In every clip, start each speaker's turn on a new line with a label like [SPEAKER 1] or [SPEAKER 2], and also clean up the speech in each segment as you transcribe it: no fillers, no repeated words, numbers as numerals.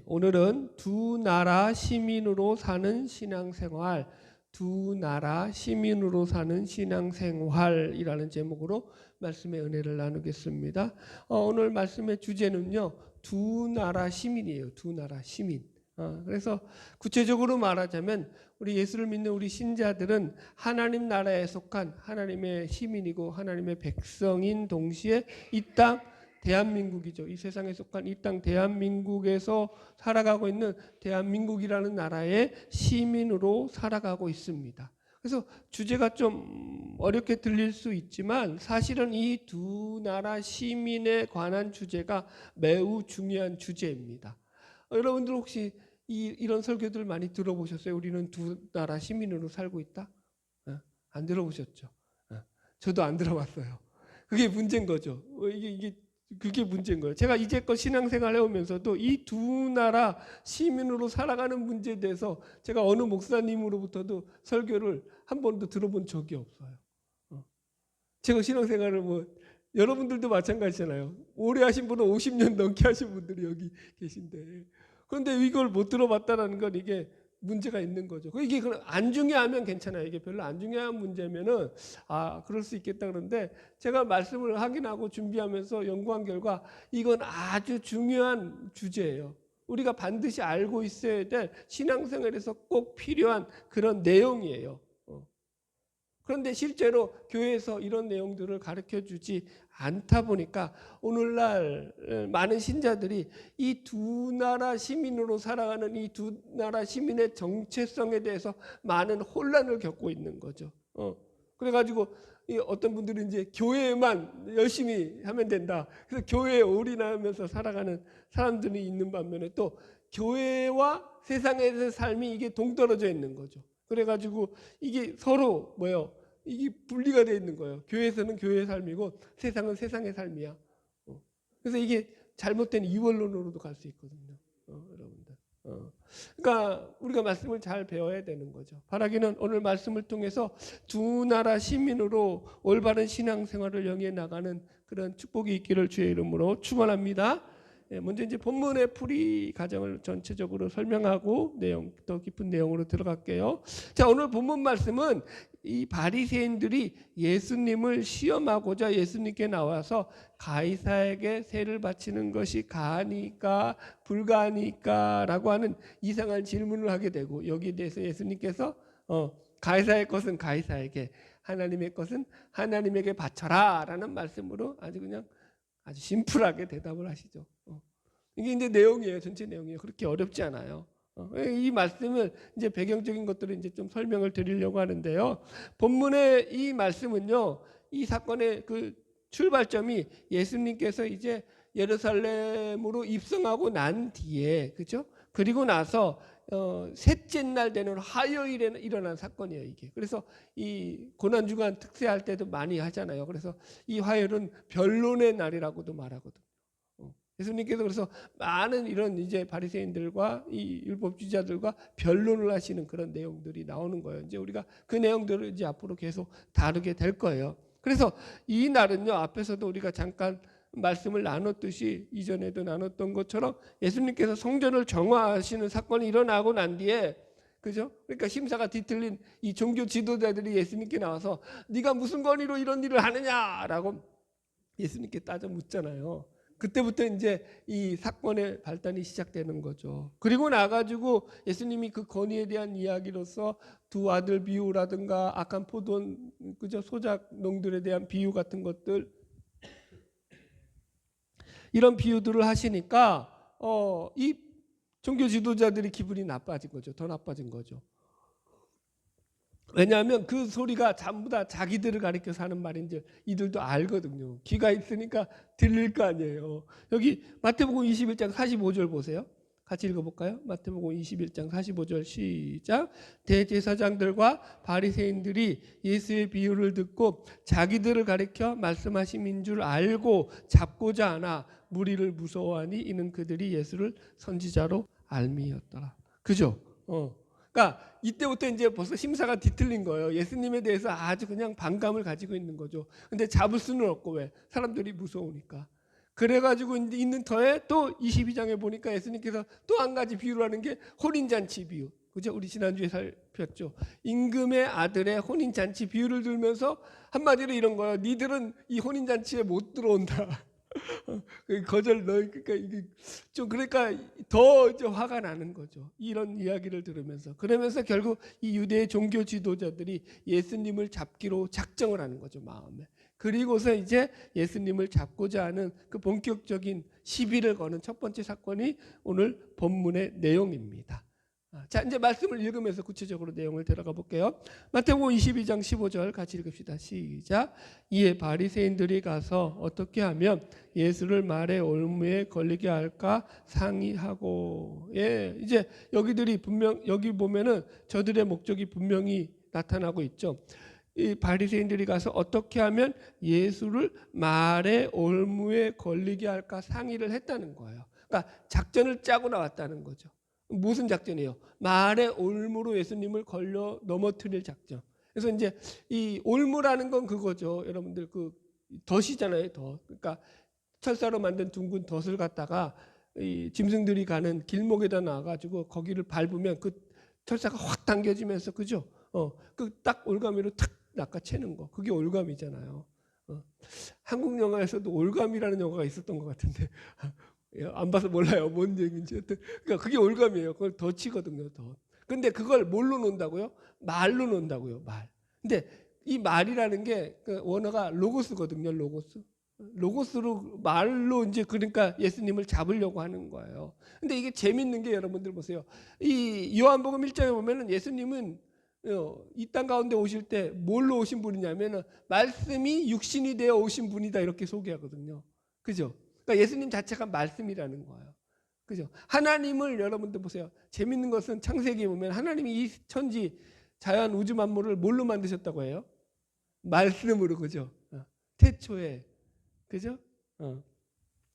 [SPEAKER 1] 오늘은 두 나라 시민으로 사는 신앙생활, 두 나라 시민으로 사는 신앙생활이라는 제목으로 말씀의 은혜를 나누겠습니다. 오늘 말씀의 주제는요, 두 나라 시민이에요. 두 나라 시민. 그래서 구체적으로 말하자면 우리 예수를 믿는 우리 신자들은 하나님 나라에 속한 하나님의 시민이고 하나님의 백성인 동시에 이 땅 대한민국이죠. 이 세상에 속한 이 땅 대한민국에서 살아가고 있는 대한민국이라는 나라의 시민으로 살아가고 있습니다. 그래서 주제가 좀 어렵게 들릴 수 있지만 사실은 이 두 나라 시민에 관한 주제가 매우 중요한 주제입니다. 여러분들 혹시 이런 설교들 많이 들어보셨어요? 우리는 두 나라 시민으로 살고 있다? 안 들어보셨죠? 저도 안 들어봤어요. 그게 문제인 거죠. 그게 문제인 거예요. 제가 이제껏 신앙생활 해오면서도 이 두 나라 시민으로 살아가는 문제에 대해서 제가 어느 목사님으로부터도 설교를 한 번도 들어본 적이 없어요. 제가 신앙생활을 여러분들도 마찬가지잖아요. 오래 하신 분은 50년 넘게 하신 분들이 여기 계신데, 그런데 이걸 못 들어봤다는 건 이게 문제가 있는 거죠. 이게 안 중요하면 괜찮아요. 이게 별로 안 중요한 문제면은 그럴 수 있겠다. 그런데 제가 말씀을 확인하고 준비하면서 연구한 결과 이건 아주 중요한 주제예요. 우리가 반드시 알고 있어야 될 신앙생활에서 꼭 필요한 그런 내용이에요. 그런데 실제로 교회에서 이런 내용들을 가르쳐주지 않다 보니까 오늘날 많은 신자들이 이 두 나라 시민으로 살아가는 이 두 나라 시민의 정체성에 대해서 많은 혼란을 겪고 있는 거죠. 그래가지고 어떤 분들은 이제 교회에만 열심히 하면 된다. 그래서 교회에 올인하면서 살아가는 사람들이 있는 반면에 또 교회와 세상에서의 삶이 이게 동떨어져 있는 거죠. 그래가지고 이게 서로 이게 분리가 되어 있는 거예요. 교회에서는 교회의 삶이고 세상은 세상의 삶이야. 그래서 이게 잘못된 이원론으로도 갈 수 있거든요. 여러분들. 그러니까 우리가 말씀을 잘 배워야 되는 거죠. 바라기는 오늘 말씀을 통해서 두 나라 시민으로 올바른 신앙생활을 영위해 나가는 그런 축복이 있기를 주의 이름으로 축원합니다. 먼저 이제 본문의 풀이 과정을 전체적으로 설명하고 더 깊은 내용으로 들어갈게요. 자, 오늘 본문 말씀은 이 바리새인들이 예수님을 시험하고자 예수님께 나와서 가이사에게 세를 바치는 것이 가하니까 불가하니까라고 하는 이상한 질문을 하게 되고, 여기에 대해서 예수님께서 가이사의 것은 가이사에게, 하나님의 것은 하나님에게 바쳐라라는 말씀으로 아주 심플하게 대답을 하시죠. 이게 이제 내용이에요. 전체 내용이에요. 그렇게 어렵지 않아요. 이 말씀을 이제 배경적인 것들을 이제 좀 설명을 드리려고 하는데요. 본문의 이 말씀은요, 이 사건의 그 출발점이 예수님께서 이제 예루살렘으로 입성하고 난 뒤에, 그죠? 그리고 나서 셋째 날 되는 화요일에 일어난 사건이에요, 이게. 그래서 이 고난주간 특세할 때도 많이 하잖아요. 그래서 이 화요일은 변론의 날이라고도 말하거든요. 예수님께서 그래서 많은 이런 이제 바리새인들과 이 율법주의자들과 변론을 하시는 그런 내용들이 나오는 거예요. 이제 우리가 그 내용들을 이제 앞으로 계속 다루게 될 거예요. 그래서 이 날은요, 앞에서도 우리가 잠깐 말씀을 나눴듯이 이전에도 나눴던 것처럼 예수님께서 성전을 정화하시는 사건이 일어나고 난 뒤에, 그죠? 그러니까 심사가 뒤틀린 이 종교 지도자들이 예수님께 나와서 네가 무슨 권위로 이런 일을 하느냐라고 예수님께 따져 묻잖아요. 그때부터 이제 이 사건의 발단이 시작되는 거죠. 그리고 나가지고 예수님이 그 권위에 대한 이야기로서 두 아들 비유라든가 악한 포도원, 그죠? 소작농들에 대한 비유 같은 것들, 이런 비유들을 하시니까 이 종교 지도자들이 기분이 나빠진 거죠. 더 나빠진 거죠. 왜냐하면 그 소리가 전부 다 자기들을 가리켜서 하는 말인지 이들도 알거든요. 귀가 있으니까 들릴 거 아니에요. 여기 마태복음 21장 45절 보세요. 같이 읽어볼까요? 마태복음 21장 45절 시작. 대제사장들과 바리새인들이 예수의 비유를 듣고 자기들을 가리켜 말씀하심인 줄 알고 잡고자 하나 무리를 무서워하니 이는 그들이 예수를 선지자로 알미였더라. 그죠? 그러니까 이때부터 이제 벌써 심사가 뒤틀린 거예요. 예수님에 대해서 아주 그냥 반감을 가지고 있는 거죠. 근데 잡을 수는 없고, 왜? 사람들이 무서우니까. 그래가지고 있는 터에 또 22장에 보니까 예수님께서 또 한 가지 비유를 하는 게 혼인잔치 비유. 그죠? 우리 지난주에 살폈죠. 임금의 아들의 혼인잔치 비유를 들면서 한마디로 이런 거예요. 니들은 이 혼인잔치에 못 들어온다. 거절 너 그러니까 이게 좀 그러니까 더 화가 나는 거죠. 이런 이야기를 들으면서 그러면서 결국 이 유대의 종교 지도자들이 예수님을 잡기로 작정을 하는 거죠, 마음에. 그리고서 이제 예수님을 잡고자 하는 그 본격적인 시비를 거는 첫 번째 사건이 오늘 본문의 내용입니다. 자, 이제 말씀을 읽으면서 구체적으로 내용을 들어가 볼게요. 마태복음 22장 15절 같이 읽읍시다. 시작. 이에 바리새인들이 가서 어떻게 하면 예수를 말의 올무에 걸리게 할까 상의하고. 예, 이제 여기들이 분명 여기 보면은 저들의 목적이 분명히 나타나고 있죠. 이 바리새인들이 가서 어떻게 하면 예수를 말의 올무에 걸리게 할까 상의를 했다는 거예요. 그러니까 작전을 짜고 나왔다는 거죠. 무슨 작전이에요? 말의 올무로 예수님을 걸려 넘어뜨릴 작전. 그래서 이제 이 올무라는 건 그거죠. 여러분들 그 덫이잖아요, 덫. 그러니까 철사로 만든 둥근 덫을 갖다가 이 짐승들이 가는 길목에다 놔가지고 거기를 밟으면 그 철사가 확 당겨지면서 그죠? 그 딱 올가미로 탁 낚아채는 거. 그게 올감이잖아요. 한국 영화에서도 올감이라는 영화가 있었던 것 같은데. 안 봐서 몰라요. 뭔 얘기인지. 그러니까 그게 올감이에요. 그걸 덫이거든요. 덫. 근데 그걸 뭘로 놓는다고요? 말로 놓는다고요. 말. 근데 이 말이라는 게 그 원어가 로고스거든요. 로고스. 로고스로 말로 이제 그러니까 예수님을 잡으려고 하는 거예요. 근데 이게 재밌는 게 여러분들 보세요. 이 요한복음 1장에 보면은 예수님은 이 땅 가운데 오실 때 뭘로 오신 분이냐면은 말씀이 육신이 되어 오신 분이다 이렇게 소개하거든요. 그죠? 그러니까 예수님 자체가 말씀이라는 거예요. 그죠? 하나님을 여러분들 보세요. 재밌는 것은 창세기 보면 하나님이 이 천지 자연 우주 만물을 뭘로 만드셨다고 해요? 말씀으로. 그죠? 태초에. 그죠?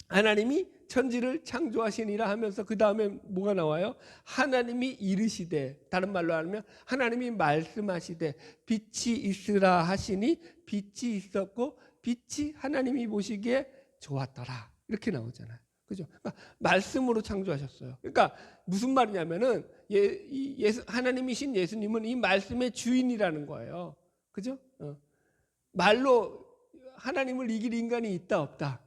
[SPEAKER 1] 하나님이 천지를 창조하시니라 하면서 그 다음에 뭐가 나와요? 하나님이 이르시되, 다른 말로 하면 하나님이 말씀하시되 빛이 있으라 하시니 빛이 있었고 빛이 하나님이 보시기에 좋았더라. 이렇게 나오잖아요. 그죠? 그러니까 말씀으로 창조하셨어요. 그러니까 무슨 말이냐면은 하나님이신 예수님은 이 말씀의 주인이라는 거예요. 그죠? 말로 하나님을 이길 인간이 있다 없다?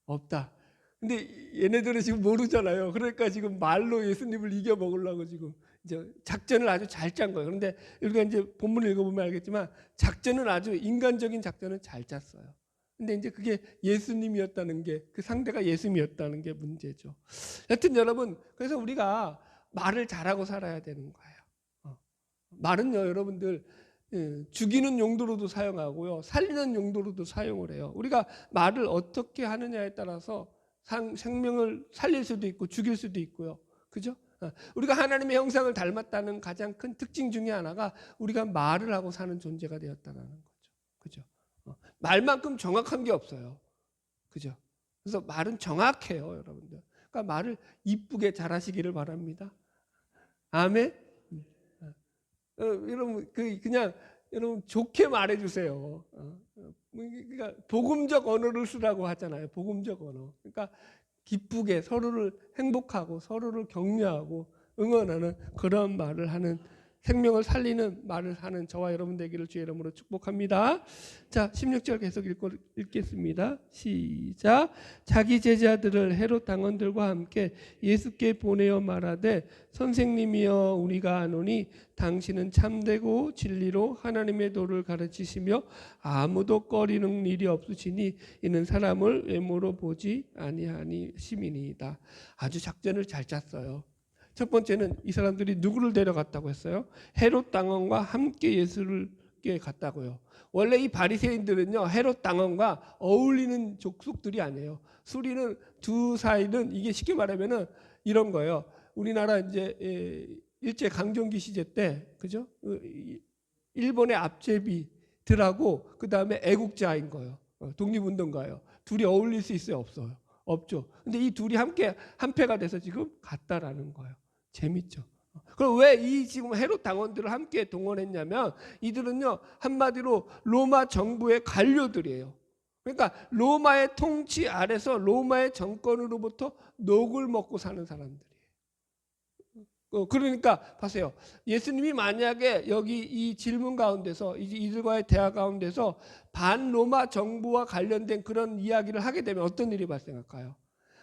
[SPEAKER 1] 없다. 근데 얘네들은 지금 모르잖아요. 그러니까 지금 말로 예수님을 이겨 먹으려고 지금 이제 작전을 아주 잘 짠 거예요. 그런데 우리가 이제 본문을 읽어보면 알겠지만 작전은 아주 인간적인 작전은 잘 짰어요. 근데 이제 그게 예수님이었다는 게, 그 상대가 예수님이었다는 게 문제죠. 여튼 여러분, 그래서 우리가 말을 잘하고 살아야 되는 거예요. 말은요, 여러분들 죽이는 용도로도 사용하고요, 살리는 용도로도 사용을 해요. 우리가 말을 어떻게 하느냐에 따라서 생명을 살릴 수도 있고 죽일 수도 있고요. 그죠? 우리가 하나님의 형상을 닮았다는 가장 큰 특징 중에 하나가 우리가 말을 하고 사는 존재가 되었다는 거죠. 그죠? 말만큼 정확한 게 없어요. 그죠? 그래서 말은 정확해요, 여러분들. 그러니까 말을 이쁘게 잘하시기를 바랍니다. 아멘. 여러분 그냥 여러분 좋게 말해주세요. 그러니까 복음적 언어를 쓰라고 하잖아요. 복음적 언어. 그러니까 기쁘게 서로를 행복하고 서로를 격려하고 응원하는 그런 말을 하는, 생명을 살리는 말을 하는 저와 여러분 되기를 주의 이름으로 축복합니다. 자, 16절 계속 읽겠습니다. 시작. 자기 제자들을 헤롯 당원들과 함께 예수께 보내어 말하되 선생님이여 우리가 아노니 당신은 참되고 진리로 하나님의 도를 가르치시며 아무도 꺼리는 일이 없으시니 이는 사람을 외모로 보지 아니하니 심이니이다. 아주 작전을 잘 짰어요. 첫 번째는 이 사람들이 누구를 데려갔다고 했어요? 헤롯 당원과 함께 예수께 갔다고요. 원래 이 바리새인들은요, 헤롯 당원과 어울리는 족속들이 아니에요. 수리는 두 사이는 이게 쉽게 말하면은 이런 거예요. 우리나라 이제 일제 강점기 시제 때, 그죠? 일본의 앞제비들하고 그 다음에 애국자인 거예요. 독립운동가예요. 둘이 어울릴 수 있어요, 없어요? 없죠. 근데 이 둘이 함께 한패가 돼서 지금 갔다라는 거예요. 재밌죠. 그럼 왜 이 지금 헤롯 당원들을 함께 동원했냐면 이들은요, 한마디로 로마 정부의 관료들이에요. 그러니까 로마의 통치 아래서 로마의 정권으로부터 녹을 먹고 사는 사람들이에요. 그러니까 보세요. 예수님이 만약에 여기 이 질문 가운데서 이들과의 대화 가운데서 반로마 정부와 관련된 그런 이야기를 하게 되면 어떤 일이 발생할까요?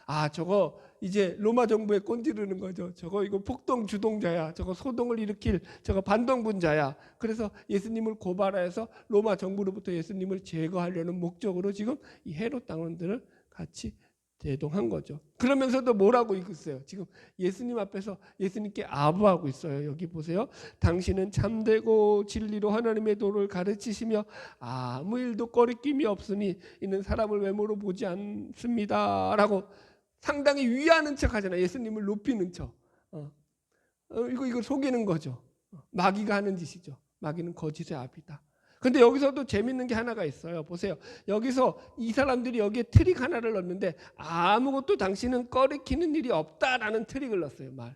[SPEAKER 1] 아, 저거 이제 로마 정부에 꼰지르는 거죠. 저거 이거 폭동 주동자야. 저거 소동을 일으킬 저거 반동분자야. 그래서 예수님을 고발해서 로마 정부로부터 예수님을 제거하려는 목적으로 지금 이 헤롯 당원들을 같이 대동한 거죠. 그러면서도 뭐라고 있어요? 지금 예수님 앞에서 예수님께 아부하고 있어요. 여기 보세요. 당신은 참되고 진리로 하나님의 도를 가르치시며 아무 일도 꺼리낌이 없으니 이는 사람을 외모로 보지 않습니다. 라고 상당히 위하는 척 하잖아요. 예수님을 높이는 척. 이거 속이는 거죠. 마귀가 하는 짓이죠. 마귀는 거짓의 아비다. 근데 여기서도 재밌는 게 하나가 있어요. 보세요. 여기서 이 사람들이 여기에 트릭 하나를 넣었는데 아무것도 당신은 꺼리키는 일이 없다라는 트릭을 넣었어요. 말.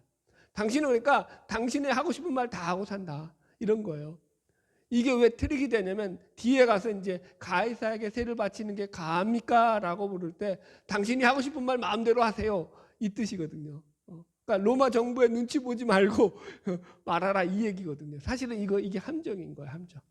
[SPEAKER 1] 당신은 그러니까 당신의 하고 싶은 말 다 하고 산다. 이런 거예요. 이게 왜 트릭이 되냐면 뒤에 가서 이제 가이사에게 세를 바치는 게 가합니까? 라고 물을 때 당신이 하고 싶은 말 마음대로 하세요. 이 뜻이거든요. 그러니까 로마 정부에 눈치 보지 말고 말하라 이 얘기거든요. 사실은 이게 함정인 거예요. 함정.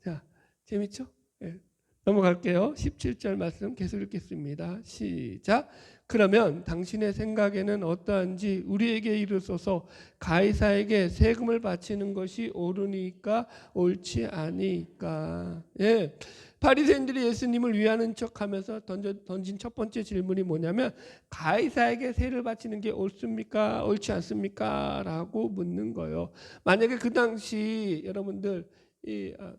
[SPEAKER 1] 자, 재밌죠? 네. 넘어갈게요. 17절 말씀 계속 읽겠습니다. 시작. 그러면 당신의 생각에는 어떠한지 우리에게 이르소서. 가이사에게 세금을 바치는 것이 옳으니까 옳지 아니까. 예. 바리새인들이 예수님을 위하는 척하면서 던진 첫 번째 질문이 뭐냐면 가이사에게 세를 바치는 게 옳습니까? 옳지 않습니까? 라고 묻는 거예요. 만약에 그 당시 여러분들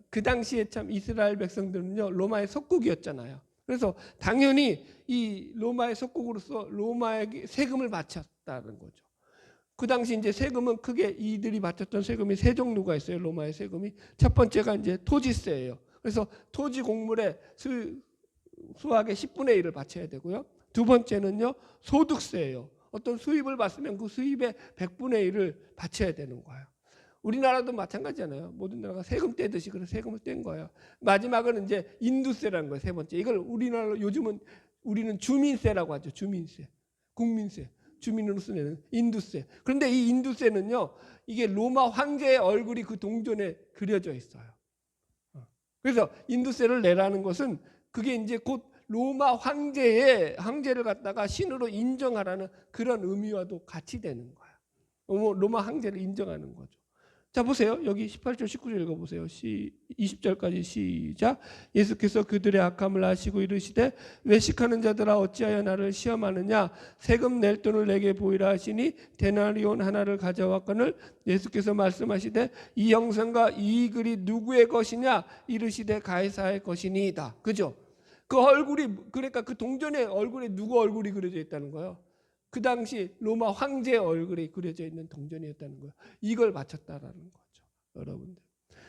[SPEAKER 1] 그 당시에 참 이스라엘 백성들은요 로마의 속국이었잖아요. 그래서 당연히 이 로마의 속국으로서 로마에게 세금을 바쳤다는 거죠. 그 당시 이제 세금은 크게 이들이 바쳤던 세금이 세 종류가 있어요. 로마의 세금이 첫 번째가 이제 토지세예요. 그래서 토지 곡물의 수확의 10분의 1을 바쳐야 되고요. 두 번째는요 소득세예요. 어떤 수입을 받으면 그 수입의 100분의 1을 바쳐야 되는 거예요. 우리나라도 마찬가지잖아요. 모든 나라가 세금 떼듯이 그런 세금을 뗀 거예요. 마지막은 이제 인두세라는 거예요. 세 번째. 이걸 우리나라 요즘은 우리는 주민세라고 하죠. 주민세, 국민세, 주민으로서 내는 인두세. 그런데 이 인두세는요, 이게 로마 황제의 얼굴이 그 동전에 그려져 있어요. 그래서 인두세를 내라는 것은 그게 이제 곧 로마 황제를 갖다가 신으로 인정하라는 그런 의미와도 같이 되는 거예요. 로마 황제를 인정하는 거죠. 자 보세요. 여기 18절 19절 읽어보세요. 20절까지 시작. 예수께서 그들의 악함을 아시고 이르시되 외식하는 자들아 어찌하여 나를 시험하느냐. 세금 낼 돈을 내게 보이라 하시니 데나리온 하나를 가져왔거늘 예수께서 말씀하시되 이 형상과 이 글이 누구의 것이냐. 이르시되 가이사의 것이니이다. 그죠? 그 얼굴이 그러니까 그 동전의 얼굴에 누구 얼굴이 그려져 있다는 거예요. 그 당시 로마 황제의 얼굴이 그려져 있는 동전이었다는 거예요. 이걸 바쳤다라는 거죠. 여러분들.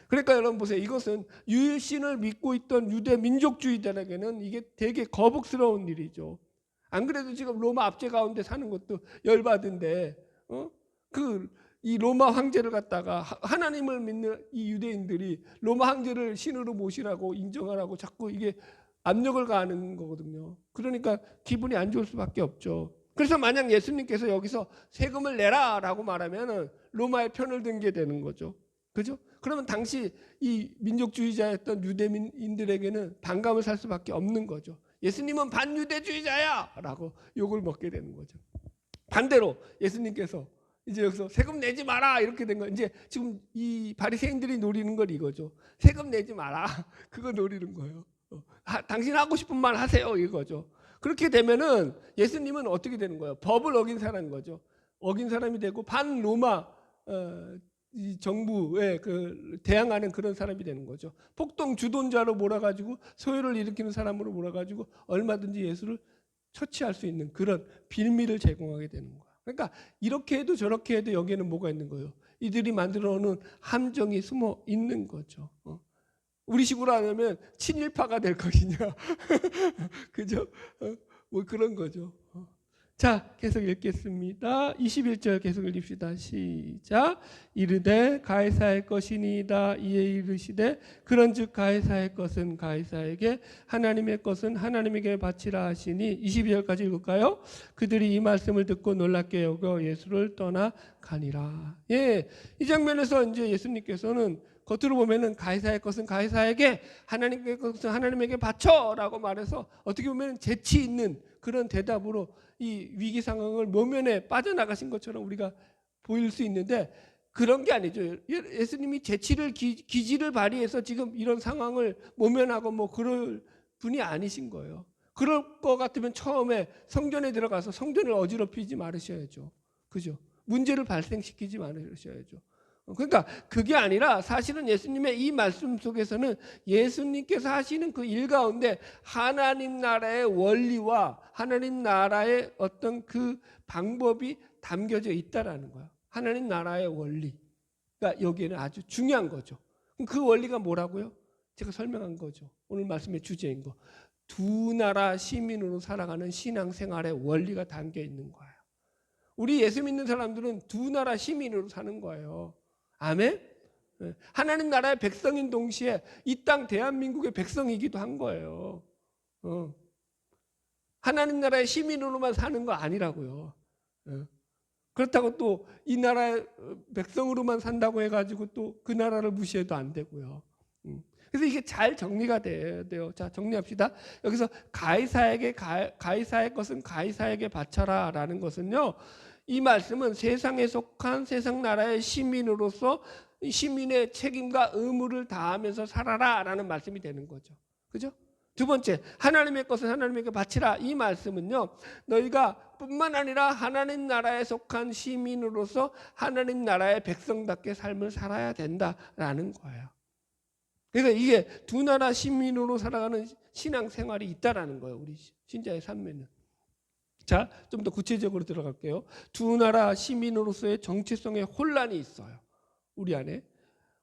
[SPEAKER 1] 그러니까 여러분 보세요. 이것은 유일신을 믿고 있던 유대 민족주의자에게는 이게 되게 거북스러운 일이죠. 안 그래도 지금 로마 압제 가운데 사는 것도 열받은데 이 로마 황제를 갖다가 하나님을 믿는 이 유대인들이 로마 황제를 신으로 모시라고 인정하라고 자꾸 이게 압력을 가하는 거거든요. 그러니까 기분이 안 좋을 수밖에 없죠. 그래서 만약 예수님께서 여기서 세금을 내라라고 말하면 로마의 편을 든게 되는 거죠. 그죠? 그러면 당시 이 민족주의자였던 유대민인들에게는 반감을 살 수밖에 없는 거죠. 예수님은 반유대주의자야라고 욕을 먹게 되는 거죠. 반대로 예수님께서 이제 여기서 세금 내지 마라 이렇게 된 거 이제 지금 이 바리새인들이 노리는 건 이거죠. 세금 내지 마라 그거 노리는 거예요. 당신 하고 싶은 말 하세요 이거죠. 그렇게 되면은 예수님은 어떻게 되는 거예요? 법을 어긴 사람인 거죠. 어긴 사람이 되고 반로마 이 정부에 대항하는 그런 사람이 되는 거죠. 폭동 주동자로 몰아가지고 소요를 일으키는 사람으로 몰아가지고 얼마든지 예수를 처치할 수 있는 그런 빌미를 제공하게 되는 거예요. 그러니까 이렇게 해도 저렇게 해도 여기에는 뭐가 있는 거예요? 이들이 만들어놓은 함정이 숨어 있는 거죠. 우리식으로 하면 친일파가 될 것이냐, 그죠? 뭐 그런 거죠. 자, 계속 읽겠습니다. 21절 계속 읽읍시다. 시작. 이르되 가이사의 것이니이다. 이에 이르시되 그런즉 가이사의 것은 가이사에게 하나님의 것은 하나님에게 바치라 하시니 22절까지 읽을까요? 그들이 이 말씀을 듣고 놀랍게 여겨 예수를 떠나 가니라. 예, 이 장면에서 이제 예수님께서는 겉으로 보면은 가이사의 것은 가이사에게 하나님의 것은 하나님에게 바쳐라고 말해서 어떻게 보면 재치 있는 그런 대답으로 이 위기 상황을 모면에 빠져나가신 것처럼 우리가 보일 수 있는데 그런 게 아니죠. 예수님이 재치를 기지를 발휘해서 지금 이런 상황을 모면하고 뭐 그럴 분이 아니신 거예요. 그럴 것 같으면 처음에 성전에 들어가서 성전을 어지럽히지 말으셔야죠. 그죠? 문제를 발생시키지 말으셔야죠. 그러니까 그게 아니라 사실은 예수님의 이 말씀 속에서는 예수님께서 하시는 그 일 가운데 하나님 나라의 원리와 하나님 나라의 어떤 그 방법이 담겨져 있다라는 거예요. 하나님 나라의 원리. 그러니까 여기에는 아주 중요한 거죠. 그 원리가 뭐라고요? 제가 설명한 거죠. 오늘 말씀의 주제인 거. 두 나라 시민으로 살아가는 신앙생활의 원리가 담겨 있는 거예요. 우리 예수 믿는 사람들은 두 나라 시민으로 사는 거예요. 아멘? 하나님 나라의 백성인 동시에 이 땅 대한민국의 백성이기도 한 거예요. 하나님 나라의 시민으로만 사는 거 아니라고요. 그렇다고 또 이 나라의 백성으로만 산다고 해가지고 또 그 나라를 무시해도 안 되고요. 그래서 이게 잘 정리가 돼야 돼요. 자, 정리합시다. 여기서 가이사의 것은 가이사에게 바쳐라라는 것은요. 이 말씀은 세상에 속한 세상 나라의 시민으로서 시민의 책임과 의무를 다하면서 살아라라는 말씀이 되는 거죠. 그죠? 두 번째, 하나님의 것은 하나님에게 바치라. 이 말씀은요, 너희가 뿐만 아니라 하나님 나라에 속한 시민으로서 하나님 나라의 백성답게 삶을 살아야 된다라는 거예요. 그러니까 이게 두 나라 시민으로 살아가는 신앙생활이 있다라는 거예요. 우리 신자의 삶에는. 자, 좀 더 구체적으로 들어갈게요. 두 나라 시민으로서의 정체성의 혼란이 있어요. 우리 안에.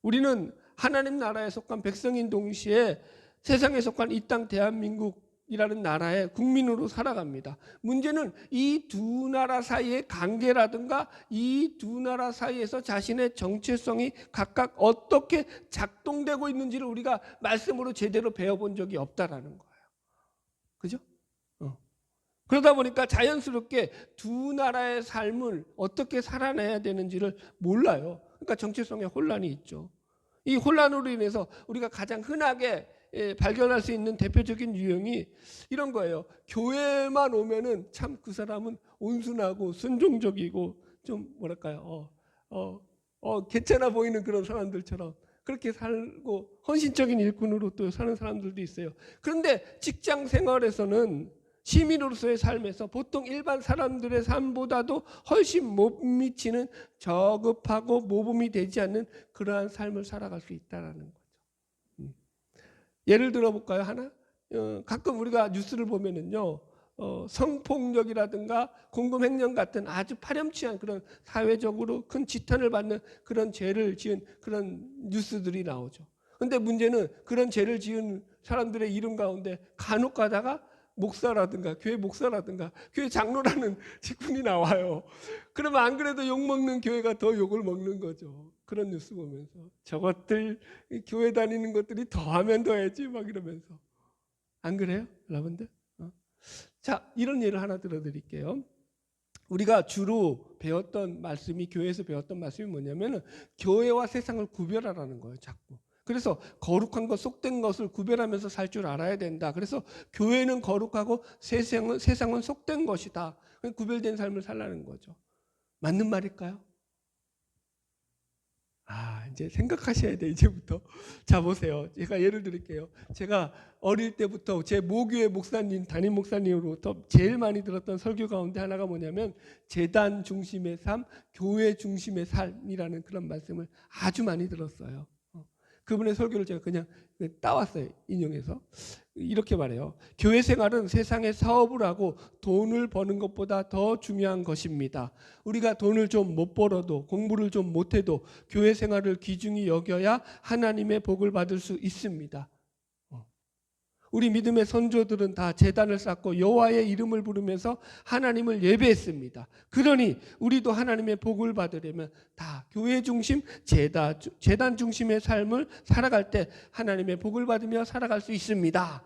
[SPEAKER 1] 우리는 하나님 나라에 속한 백성인 동시에 세상에 속한 이 땅 대한민국이라는 나라의 국민으로 살아갑니다. 문제는 이 두 나라 사이의 관계라든가 이 두 나라 사이에서 자신의 정체성이 각각 어떻게 작동되고 있는지를 우리가 말씀으로 제대로 배워본 적이 없다라는 거예요. 그죠? 그러다 보니까 자연스럽게 두 나라의 삶을 어떻게 살아내야 되는지를 몰라요. 그러니까 정체성의 혼란이 있죠. 이 혼란으로 인해서 우리가 가장 흔하게 발견할 수 있는 대표적인 유형이 이런 거예요. 교회만 오면은 참 그 사람은 온순하고 순종적이고 좀 뭐랄까요, 괜찮아 보이는 그런 사람들처럼 그렇게 살고 헌신적인 일꾼으로 또 사는 사람들도 있어요. 그런데 직장 생활에서는 시민으로서의 삶에서 보통 일반 사람들의 삶보다도 훨씬 못 미치는 저급하고 모범이 되지 않는 그러한 삶을 살아갈 수 있다는 거죠. 예를 들어볼까요? 하나? 가끔 우리가 뉴스를 보면은요, 성폭력이라든가 공금횡령 같은 아주 파렴치한 그런 사회적으로 큰 지탄을 받는 그런 죄를 지은 그런 뉴스들이 나오죠. 그런데 문제는 그런 죄를 지은 사람들의 이름 가운데 간혹 가다가 목사라든가 교회 목사라든가 교회 장로라는 직분이 나와요. 그러면 안 그래도 욕먹는 교회가 더 욕을 먹는 거죠. 그런 뉴스 보면서 저것들 교회 다니는 것들이 더하면 더해지 막 이러면서. 안 그래요? 여러분들? 자, 이런 예를 하나 들어드릴게요. 우리가 주로 배웠던 말씀이 교회에서 배웠던 말씀이 뭐냐면은 교회와 세상을 구별하라는 거예요. 자꾸. 그래서 거룩한 것, 속된 것을 구별하면서 살 줄 알아야 된다. 그래서 교회는 거룩하고 세상은 속된 것이다. 구별된 삶을 살라는 거죠. 맞는 말일까요? 이제 생각하셔야 돼, 이제부터. 자, 보세요. 제가 예를 드릴게요. 제가 어릴 때부터 제 모교회 목사님, 담임 목사님으로부터 제일 많이 들었던 설교 가운데 하나가 뭐냐면 재단 중심의 삶, 교회 중심의 삶이라는 그런 말씀을 아주 많이 들었어요. 그분의 설교를 제가 그냥 따왔어요. 인용해서. 이렇게 말해요. 교회 생활은 세상의 사업을 하고 돈을 버는 것보다 더 중요한 것입니다. 우리가 돈을 좀 못 벌어도 공부를 좀 못해도 교회 생활을 귀중히 여겨야 하나님의 복을 받을 수 있습니다. 우리 믿음의 선조들은 다 제단을 쌓고 여호와의 이름을 부르면서 하나님을 예배했습니다. 그러니 우리도 하나님의 복을 받으려면 다 교회 중심, 제단 중심의 삶을 살아갈 때 하나님의 복을 받으며 살아갈 수 있습니다.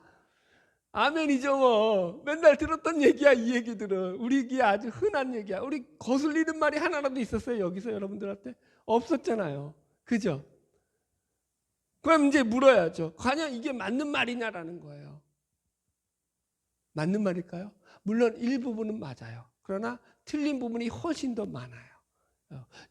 [SPEAKER 1] 아멘이죠. 뭐. 맨날 들었던 얘기야. 이 얘기들은 우리 귀에 아주 흔한 얘기야. 우리 거슬리는 말이 하나라도 있었어요? 여기서 여러분들한테? 없었잖아요. 그죠? 그럼 이제 물어야죠. 과연 이게 맞는 말이냐라는 거예요. 맞는 말일까요? 물론 일부분은 맞아요. 그러나 틀린 부분이 훨씬 더 많아요.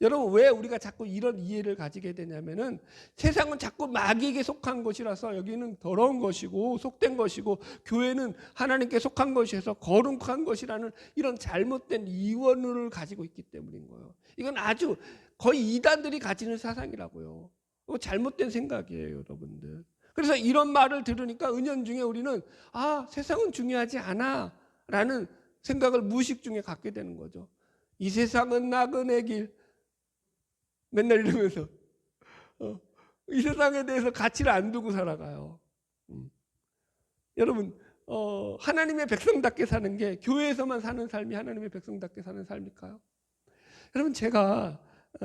[SPEAKER 1] 여러분, 왜 우리가 자꾸 이런 이해를 가지게 되냐면은 세상은 자꾸 마귀에게 속한 것이라서 여기는 더러운 것이고 속된 것이고 교회는 하나님께 속한 것이어서 거룩한 것이라는 이런 잘못된 이원을 가지고 있기 때문인 거예요. 이건 아주 거의 이단들이 가지는 사상이라고요. 잘못된 생각이에요, 여러분들. 그래서 이런 말을 들으니까 은연중에 우리는 세상은 중요하지 않아 라는 생각을 무의식 중에 갖게 되는 거죠. 이 세상은 나그네 길 맨날 이러면서 이 세상에 대해서 가치를 안 두고 살아가요. 여러분, 하나님의 백성답게 사는 게 교회에서만 사는 삶이 하나님의 백성답게 사는 삶일까요? 여러분, 제가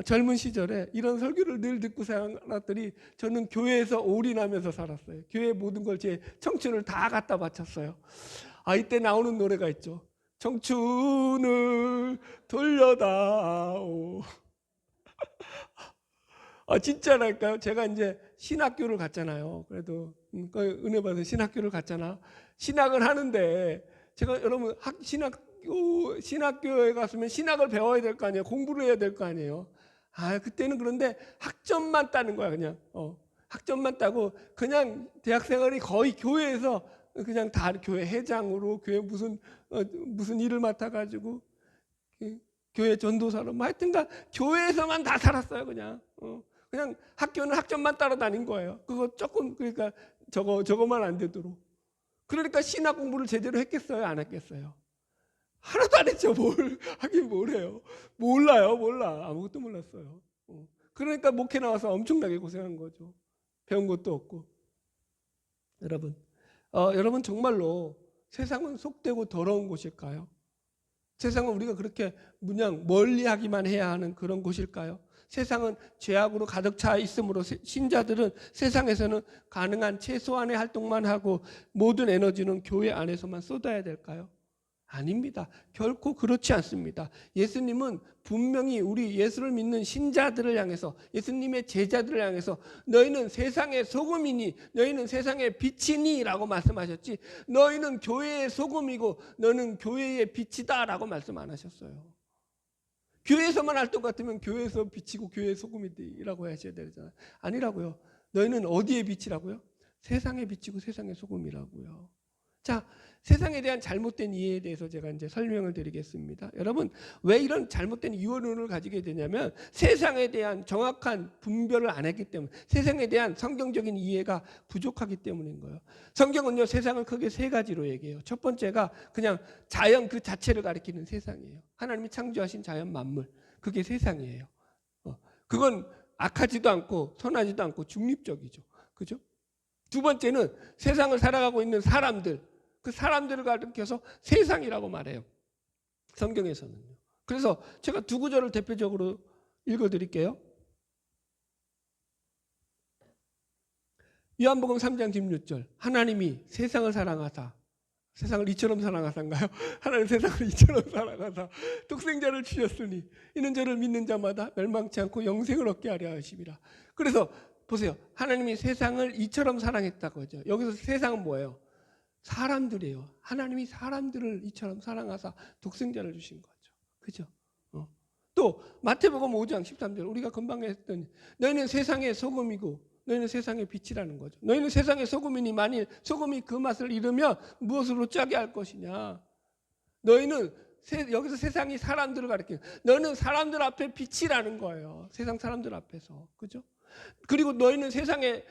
[SPEAKER 1] 젊은 시절에 이런 설교를 늘 듣고 살았더니 저는 교회에서 올인하면서 살았어요. 교회 모든 걸 제 청춘을 다 갖다 바쳤어요. 이때 나오는 노래가 있죠. 청춘을 돌려다오. 진짜랄까요? 제가 이제 신학교를 갔잖아요. 그래도 은혜 받은 신학교를 갔잖아. 신학을 하는데 제가 여러분 신학교에 갔으면 신학을 배워야 될 거 아니에요. 공부를 해야 될 거 아니에요. 그때는 그런데 학점만 따는 거야. 그냥 학점만 따고 그냥 대학 생활이 거의 교회에서 그냥 다 교회 회장으로 교회 무슨 일을 맡아가지고 교회 전도사로 하여튼간 교회에서만 다 살았어요. 그냥 학교는 학점만 따라다닌 거예요. 그거 조금 그러니까 저거만 안 되도록. 그러니까 신학 공부를 제대로 했겠어요? 안 했겠어요? 하나도 안 했죠. 하긴 뭘 해요? 몰라. 아무것도 몰랐어요. 그러니까 목회 나와서 엄청나게 고생한 거죠. 배운 것도 없고. 여러분 정말로 세상은 속되고 더러운 곳일까요? 세상은 우리가 그렇게 그냥 멀리하기만 해야 하는 그런 곳일까요? 세상은 죄악으로 가득 차 있으므로 신자들은 세상에서는 가능한 최소한의 활동만 하고 모든 에너지는 교회 안에서만 쏟아야 될까요? 아닙니다. 결코 그렇지 않습니다. 예수님은 분명히 우리 예수를 믿는 신자들을 향해서 예수님의 제자들을 향해서 너희는 세상의 소금이니 너희는 세상의 빛이니 라고 말씀하셨지 너희는 교회의 소금이고 너는 교회의 빛이다 라고 말씀 안 하셨어요. 교회에서만 할 것 같으면 교회에서 빛이고 교회의 소금이라고 하셔야 되잖아요. 아니라고요. 너희는 어디의 빛이라고요? 세상의 빛이고 세상의 소금이라고요. 자, 세상에 대한 잘못된 이해에 대해서 제가 이제 설명을 드리겠습니다. 여러분, 왜 이런 잘못된 이원론을 가지게 되냐면 세상에 대한 정확한 분별을 안 했기 때문에 세상에 대한 성경적인 이해가 부족하기 때문인 거예요. 성경은요, 세상을 크게 세 가지로 얘기해요. 첫 번째가 그냥 자연 그 자체를 가리키는 세상이에요. 하나님이 창조하신 자연 만물, 그게 세상이에요. 그건 악하지도 않고 선하지도 않고 중립적이죠. 그죠? 두 번째는 세상을 살아가고 있는 사람들, 그 사람들을 가리켜서 세상이라고 말해요. 성경에서는요. 그래서 제가 두 구절을 대표적으로 읽어드릴게요. 요한복음 3장 16절. 하나님이 세상을 사랑하사, 세상을 이처럼 사랑하사인가요? 하나님 세상을 이처럼 사랑하사 독생자를 주셨으니 이는 저를 믿는 자마다 멸망치 않고 영생을 얻게 하려 하심이라. 그래서 보세요. 하나님이 세상을 이처럼 사랑했다고 하죠. 여기서 세상은 뭐예요? 사람들이에요. 하나님이 사람들을 이처럼 사랑하사 독생자를 주신 거죠. 그죠? 또 마태복음 5장 13절 우리가 금방 했던 너희는 세상의 소금이고 너희는 세상의 빛이라는 거죠. 너희는 세상의 소금이니 만일 소금이 그 맛을 잃으면 무엇으로 짜게 할 것이냐. 너희는 여기서 세상이 사람들을 가리키는 너희는 사람들 앞에 빛이라는 거예요. 세상 사람들 앞에서. 그죠? 그리고 너희는 세상의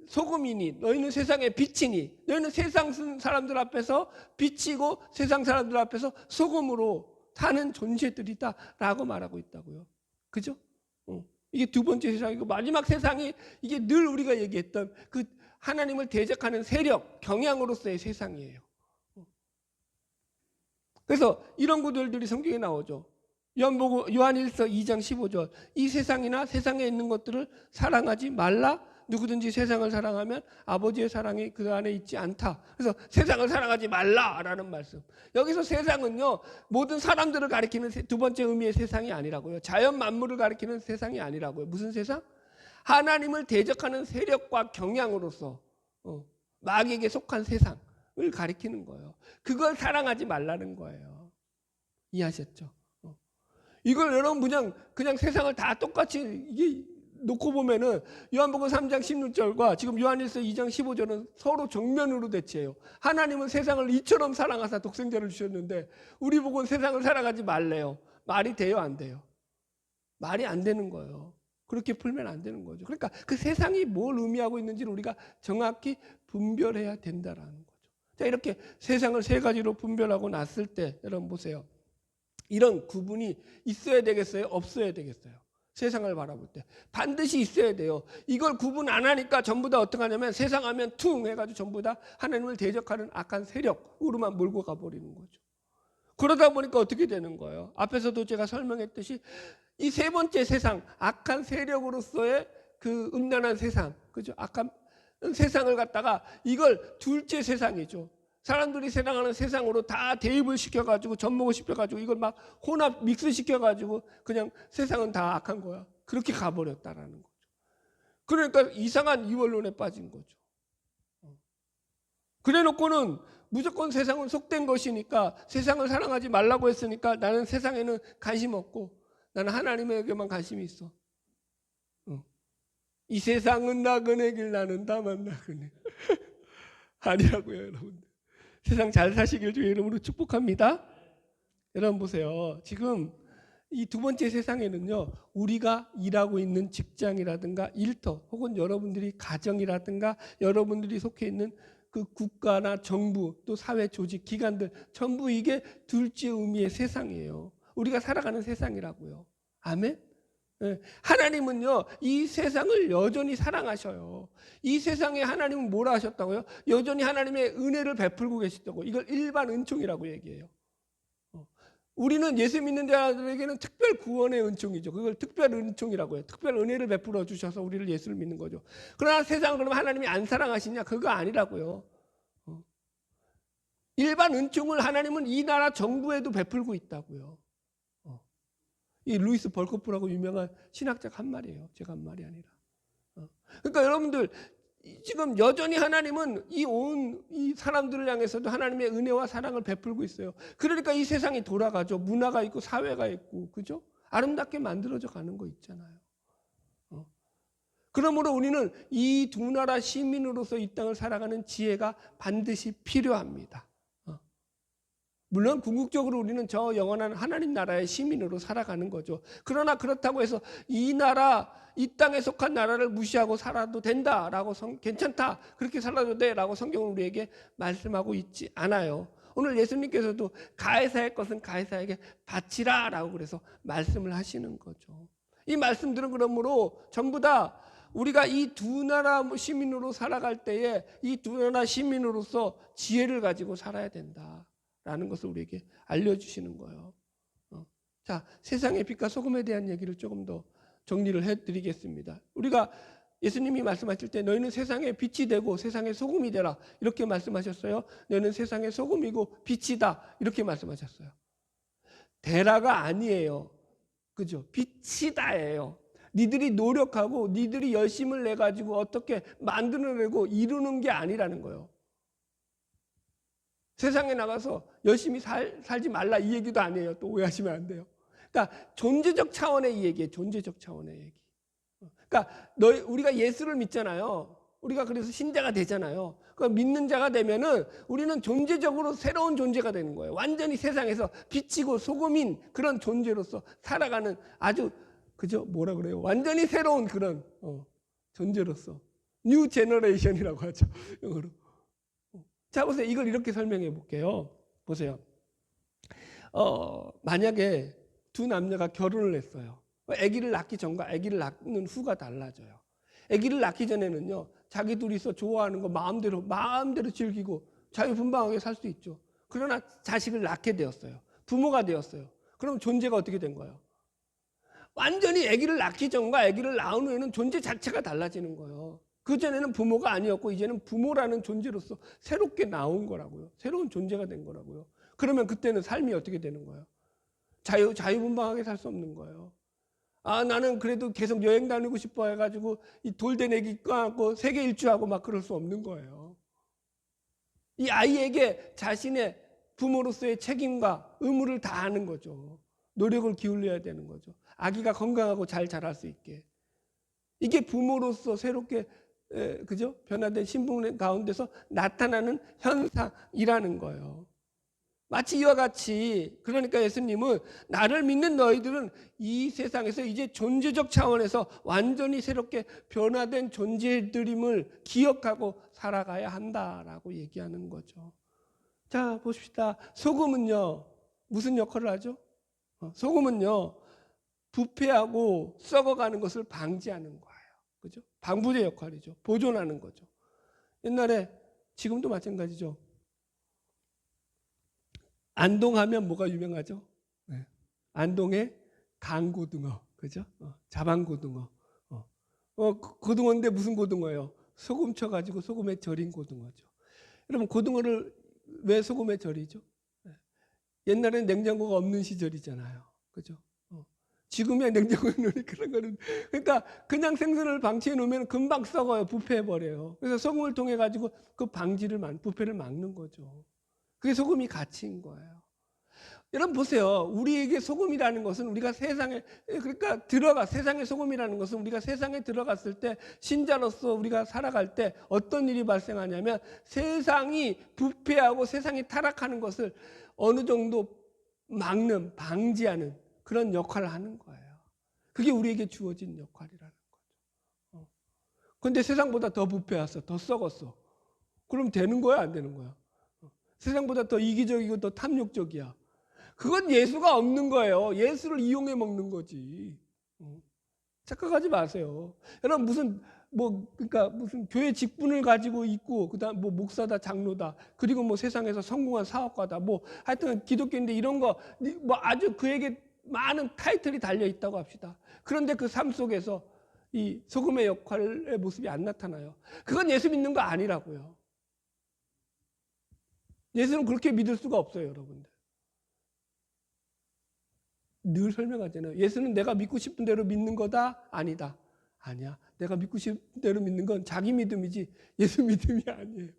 [SPEAKER 1] 소금이니 너희는 세상의 빛이니 너희는 세상 사람들 앞에서 빛이고 세상 사람들 앞에서 소금으로 사는 존재들이다 라고 말하고 있다고요. 그죠? 이게 두 번째 세상이고 마지막 세상이 이게 늘 우리가 얘기했던 그 하나님을 대적하는 세력, 경향으로서의 세상이에요. 그래서 이런 구절들이 성경에 나오죠. 요한일서 2장 15절. 이 세상이나 세상에 있는 것들을 사랑하지 말라. 누구든지 세상을 사랑하면 아버지의 사랑이 그 안에 있지 않다. 그래서 세상을 사랑하지 말라라는 말씀. 여기서 세상은요, 모든 사람들을 가리키는 두 번째 의미의 세상이 아니라고요. 자연 만물을 가리키는 세상이 아니라고요. 무슨 세상? 하나님을 대적하는 세력과 경향으로서 마귀에게 속한 세상을 가리키는 거예요. 그걸 사랑하지 말라는 거예요. 이해하셨죠? 이걸 여러분 그냥 세상을 다 똑같이 이게 놓고 보면은 요한복음 3장 16절과 지금 요한일서 2장 15절은 서로 정면으로 대치해요. 하나님은 세상을 이처럼 사랑하사 독생자를 주셨는데 우리 보고는 세상을 사랑하지 말래요. 말이 돼요, 안 돼요? 말이 안 되는 거예요. 그렇게 풀면 안 되는 거죠. 그러니까 그 세상이 뭘 의미하고 있는지를 우리가 정확히 분별해야 된다라는 거죠. 자, 이렇게 세상을 세 가지로 분별하고 났을 때 여러분 보세요. 이런 구분이 있어야 되겠어요? 없어야 되겠어요? 세상을 바라볼 때 반드시 있어야 돼요. 이걸 구분 안 하니까 전부 다 어떻게 하냐면 세상 하면 퉁 해가지고 전부 다 하나님을 대적하는 악한 세력으로만 몰고 가버리는 거죠. 그러다 보니까 어떻게 되는 거예요? 앞에서도 제가 설명했듯이 이 세 번째 세상, 악한 세력으로서의 그 음란한 세상, 그죠? 악한 세상을 갖다가 이걸 둘째 세상이죠. 사람들이 생각하는 세상으로 다 대입을 시켜가지고 접목을 시켜가지고 이걸 막 혼합 믹스 시켜가지고 그냥 세상은 다 악한 거야. 그렇게 가버렸다라는 거죠. 그러니까 이상한 이원론에 빠진 거죠. 그래놓고는 무조건 세상은 속된 것이니까 세상을 사랑하지 말라고 했으니까 나는 세상에는 관심 없고 나는 하나님에게만 관심이 있어. 이 세상은 나그네길 나는 다만 나그네. 아니라고요, 여러분들. 세상 잘 사시길 주의 이름으로 축복합니다. 여러분 보세요. 지금 이 두 번째 세상에는요, 우리가 일하고 있는 직장이라든가 일터 혹은 여러분들이 가정이라든가 여러분들이 속해 있는 그 국가나 정부 또 사회 조직 기관들 전부 이게 둘째 의미의 세상이에요. 우리가 살아가는 세상이라고요. 아멘? 네. 하나님은요 이 세상을 여전히 사랑하셔요. 이 세상에 하나님은 뭐라 하셨다고요? 여전히 하나님의 은혜를 베풀고 계시다고. 이걸 일반 은총이라고 얘기해요. 우리는 예수 믿는 자들에게는 특별 구원의 은총이죠. 그걸 특별 은총이라고 해요. 특별 은혜를 베풀어 주셔서 우리를 예수를 믿는 거죠. 그러나 세상은 그러면 하나님이 안 사랑하시냐? 그거 아니라고요. 일반 은총을 하나님은 이 나라 정부에도 베풀고 있다고요. 이 루이스 벌코프라고 유명한 신학자가 한 말이에요. 제가 한 말이 아니라. 그러니까 여러분들 지금 여전히 하나님은 이 사람들을 향해서도 하나님의 은혜와 사랑을 베풀고 있어요. 그러니까 이 세상이 돌아가죠. 문화가 있고 사회가 있고, 그죠? 아름답게 만들어져 가는 거 있잖아요. 그러므로 우리는 이 두 나라 시민으로서 이 땅을 살아가는 지혜가 반드시 필요합니다. 물론 궁극적으로 우리는 저 영원한 하나님 나라의 시민으로 살아가는 거죠. 그러나 그렇다고 해서 이 땅에 속한 나라를 무시하고 살아도 된다라고 괜찮다 그렇게 살아도 돼라고 성경은 우리에게 말씀하고 있지 않아요. 오늘 예수님께서도 가해사의 것은 가해사에게 바치라라고 그래서 말씀을 하시는 거죠. 이 말씀들은 그러므로 전부 다 우리가 이 두 나라 시민으로 살아갈 때에 이 두 나라 시민으로서 지혜를 가지고 살아야 된다. 라는 것을 우리에게 알려주시는 거예요. 자, 세상의 빛과 소금에 대한 얘기를 조금 더 정리를 해드리겠습니다. 우리가 예수님이 말씀하실 때 너희는 세상의 빛이 되고 세상의 소금이 되라 이렇게 말씀하셨어요. 너희는 세상의 소금이고 빛이다 이렇게 말씀하셨어요. 되라가 아니에요. 그죠? 빛이다예요. 니들이 노력하고 니들이 열심을 내가지고 어떻게 만들어내고 이루는 게 아니라는 거예요. 세상에 나가서 열심히 살지 말라 이 얘기도 아니에요. 또 오해하시면 안 돼요. 그러니까 존재적 차원의 이 얘기예요. 존재적 차원의 얘기. 그러니까 우리가 예수를 믿잖아요. 우리가 그래서 신자가 되잖아요. 그러니까 믿는 자가 되면은 우리는 존재적으로 새로운 존재가 되는 거예요. 완전히 세상에서 빛이고 소금인 그런 존재로서 살아가는 아주 그죠? 뭐라 그래요? 완전히 새로운 그런 존재로서 뉴 제너레이션이라고 하죠. 영어로. 자, 보세요. 이걸 이렇게 설명해 볼게요. 보세요. 만약에 두 남녀가 결혼을 했어요. 아기를 낳기 전과 아기를 낳는 후가 달라져요. 아기를 낳기 전에는요, 자기 둘이서 좋아하는 거 마음대로 즐기고 자유분방하게 살 수 있죠. 그러나 자식을 낳게 되었어요. 부모가 되었어요. 그럼 존재가 어떻게 된 거예요? 완전히 아기를 낳기 전과 아기를 낳은 후에는 존재 자체가 달라지는 거예요. 그전에는 부모가 아니었고 이제는 부모라는 존재로서 새롭게 나온 거라고요. 새로운 존재가 된 거라고요. 그러면 그때는 삶이 어떻게 되는 거예요? 자유분방하게 살 수 없는 거예요. 아, 나는 그래도 계속 여행 다니고 싶어 해가지고 이 돌된 아기 껴안고 세계 일주하고 막 그럴 수 없는 거예요. 이 아이에게 자신의 부모로서의 책임과 의무를 다하는 거죠. 노력을 기울여야 되는 거죠. 아기가 건강하고 잘 자랄 수 있게. 이게 부모로서 새롭게 그죠? 변화된 신분 가운데서 나타나는 현상이라는 거예요. 마치 이와 같이 그러니까 예수님은 나를 믿는 너희들은 이 세상에서 이제 존재적 차원에서 완전히 새롭게 변화된 존재들임을 기억하고 살아가야 한다라고 얘기하는 거죠. 자, 보십시다. 소금은요, 무슨 역할을 하죠? 소금은요, 부패하고 썩어가는 것을 방지하는 거예요. 그죠? 방부제 역할이죠. 보존하는 거죠. 옛날에, 지금도 마찬가지죠. 안동하면 뭐가 유명하죠? 네. 안동의 강고등어, 그죠? 자반고등어. 고등어인데 무슨 고등어예요? 소금 쳐가지고 소금에 절인 고등어죠. 여러분, 고등어를 왜 소금에 절이죠? 네. 옛날에는 냉장고가 없는 시절이잖아요. 그죠? 지금이야 냉장고에 넣으니 그런 거는. 그러니까 그냥 생선을 방치해 놓으면 금방 썩어요. 부패해버려요. 그래서 소금을 통해가지고 그 부패를 막는 거죠. 그게 소금이 가치인 거예요. 여러분 보세요. 우리에게 소금이라는 것은 우리가 세상에 세상의 소금이라는 것은 우리가 세상에 들어갔을 때 신자로서 우리가 살아갈 때 어떤 일이 발생하냐면 세상이 부패하고 세상이 타락하는 것을 어느 정도 막는 방지하는 그런 역할을 하는 거예요. 그게 우리에게 주어진 역할이라는 거죠. 그런데 세상보다 더 부패했어. 더 썩었어. 그럼 되는 거야 안 되는 거야? 세상보다 더 이기적이고 더 탐욕적이야. 그건 예수가 없는 거예요. 예수를 이용해 먹는 거지. 착각하지 마세요. 여러분 그러니까 무슨 교회 직분을 가지고 있고 그다음 뭐 목사다 장로다 그리고 뭐 세상에서 성공한 사업가다 뭐 하여튼 기독교인데 이런 거 뭐 아주 그에게 많은 타이틀이 달려 있다고 합시다. 그런데 그 삶 속에서 이 소금의 역할의 모습이 안 나타나요. 그건 예수 믿는 거 아니라고요. 예수는 그렇게 믿을 수가 없어요, 여러분들. 늘 설명하잖아요. 예수는 내가 믿고 싶은 대로 믿는 거다? 아니다. 아니야. 내가 믿고 싶은 대로 믿는 건 자기 믿음이지 예수 믿음이 아니에요.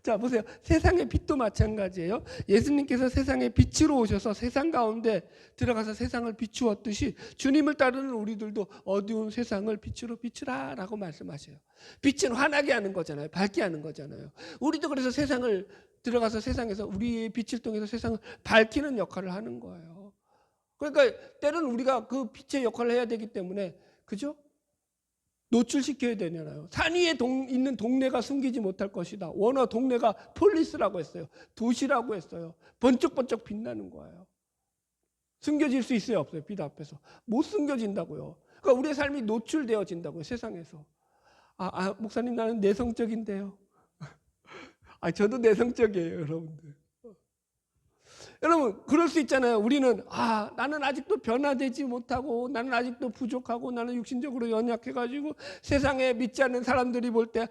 [SPEAKER 1] 자, 보세요. 세상의 빛도 마찬가지예요. 예수님께서 세상의 빛으로 오셔서 세상 가운데 들어가서 세상을 비추었듯이 주님을 따르는 우리들도 어두운 세상을 빛으로 비추라라고 말씀하셔요. 빛은 환하게 하는 거잖아요. 밝게 하는 거잖아요. 우리도 그래서 세상을 들어가서 세상에서 우리의 빛을 통해서 세상을 밝히는 역할을 하는 거예요. 그러니까 때로는 우리가 그 빛의 역할을 해야 되기 때문에 그죠? 노출시켜야 되잖아요. 산 위에 있는 동네가 숨기지 못할 것이다. 원어 동네가 폴리스라고 했어요. 도시라고 했어요. 번쩍번쩍 빛나는 거예요. 숨겨질 수 있어요? 없어요? 빛 앞에서. 못 숨겨진다고요. 그러니까 우리의 삶이 노출되어진다고요. 세상에서. 목사님 나는 내성적인데요. 저도 내성적이에요, 여러분들. 여러분 그럴 수 있잖아요. 우리는 나는 아직도 변화되지 못하고 나는 아직도 부족하고 나는 육신적으로 연약해가지고 세상에 믿지 않는 사람들이 볼 때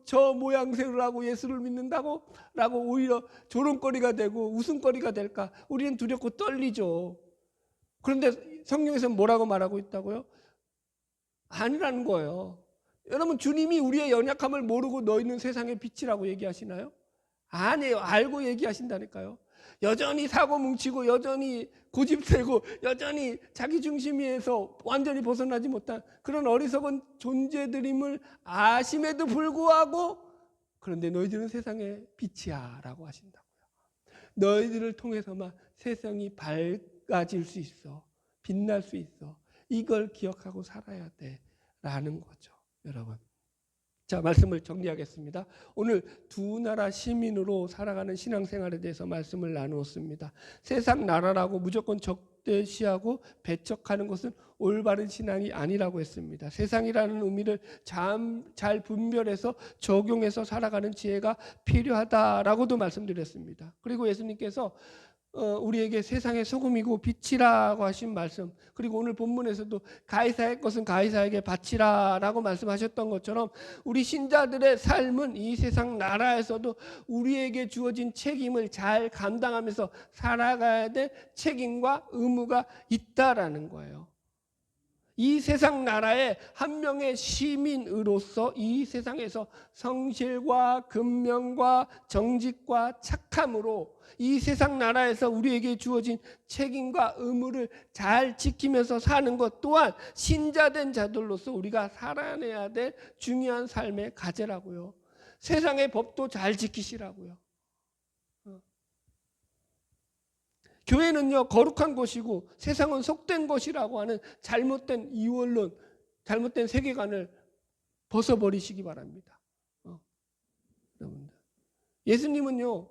[SPEAKER 1] 저 모양새를 하고 예수를 믿는다고? 라고 오히려 조롱거리가 되고 웃음거리가 될까? 우리는 두렵고 떨리죠. 그런데 성경에서 뭐라고 말하고 있다고요? 아니라는 거예요. 여러분 주님이 우리의 연약함을 모르고 너희는 세상의 빛이라고 얘기하시나요? 아니에요. 알고 얘기하신다니까요. 여전히 사고 뭉치고 여전히 고집세고 여전히 자기 중심에서 완전히 벗어나지 못한 그런 어리석은 존재들임을 아심에도 불구하고 그런데 너희들은 세상의 빛이야 라고 하신다고요. 너희들을 통해서만 세상이 밝아질 수 있어. 빛날 수 있어. 이걸 기억하고 살아야 돼 라는 거죠. 여러분. 자, 말씀을 정리하겠습니다. 오늘 두 나라 시민으로 살아가는 신앙생활에 대해서 말씀을 나누었습니다. 세상 나라라고 무조건 적대시하고 배척하는 것은 올바른 신앙이 아니라고 했습니다. 세상이라는 의미를 잘 분별해서 적용해서 살아가는 지혜가 필요하다라고도 말씀드렸습니다. 그리고 예수님께서 우리에게 세상의 소금이고 빛이라고 하신 말씀, 그리고 오늘 본문에서도 가이사의 것은 가이사에게 바치라라고 말씀하셨던 것처럼 우리 신자들의 삶은 이 세상 나라에서도 우리에게 주어진 책임을 잘 감당하면서 살아가야 될 책임과 의무가 있다라는 거예요. 이 세상 나라의 한 명의 시민으로서 이 세상에서 성실과 근면과 정직과 착함으로 이 세상 나라에서 우리에게 주어진 책임과 의무를 잘 지키면서 사는 것 또한 신자된 자들로서 우리가 살아내야 될 중요한 삶의 과제라고요. 세상의 법도 잘 지키시라고요. 교회는요, 거룩한 것이고 세상은 속된 것이라고 하는 잘못된 이원론, 잘못된 세계관을 벗어버리시기 바랍니다. 예수님은요,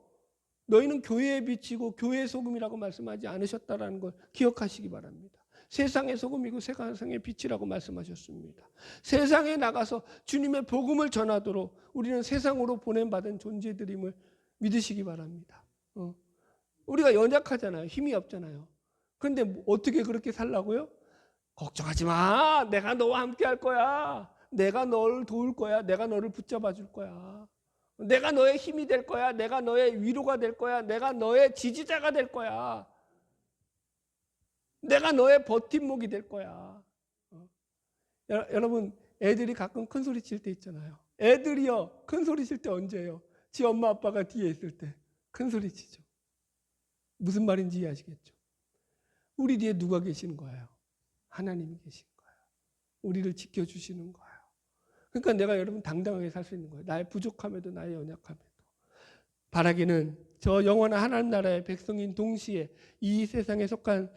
[SPEAKER 1] 너희는 교회의 빛이고 교회의 소금이라고 말씀하지 않으셨다라는 걸 기억하시기 바랍니다. 세상의 소금이고 세상의 빛이라고 말씀하셨습니다. 세상에 나가서 주님의 복음을 전하도록 우리는 세상으로 보냄받은 존재들임을 믿으시기 바랍니다. 우리가 연약하잖아요. 힘이 없잖아요. 그런데 어떻게 그렇게 살라고요? 걱정하지 마. 내가 너와 함께 할 거야. 내가 너를 도울 거야. 내가 너를 붙잡아 줄 거야. 내가 너의 힘이 될 거야. 내가 너의 위로가 될 거야. 내가 너의 지지자가 될 거야. 내가 너의 버팀목이 될 거야. 여러분, 애들이 가끔 큰 소리 칠 때 있잖아요. 애들이요, 큰 소리 칠 때 언제예요? 지 엄마 아빠가 뒤에 있을 때 큰 소리 치죠. 무슨 말인지 이해하시겠죠? 우리 뒤에 누가 계시는 거예요? 하나님이 계신 거예요. 우리를 지켜주시는 거예요. 그러니까 내가 여러분 당당하게 살 수 있는 거예요. 나의 부족함에도 나의 연약함에도. 바라기는 저 영원한 하나님 나라의 백성인 동시에 이 세상에 속한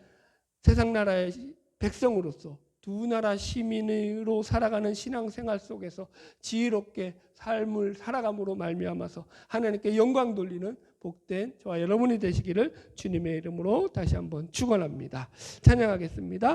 [SPEAKER 1] 세상 나라의 백성으로서 두 나라 시민으로 살아가는 신앙생활 속에서 지혜롭게 삶을 살아감으로 말미암아서 하나님께 영광 돌리는 복된 저와 여러분이 되시기를 주님의 이름으로 다시 한번 축원합니다. 찬양하겠습니다.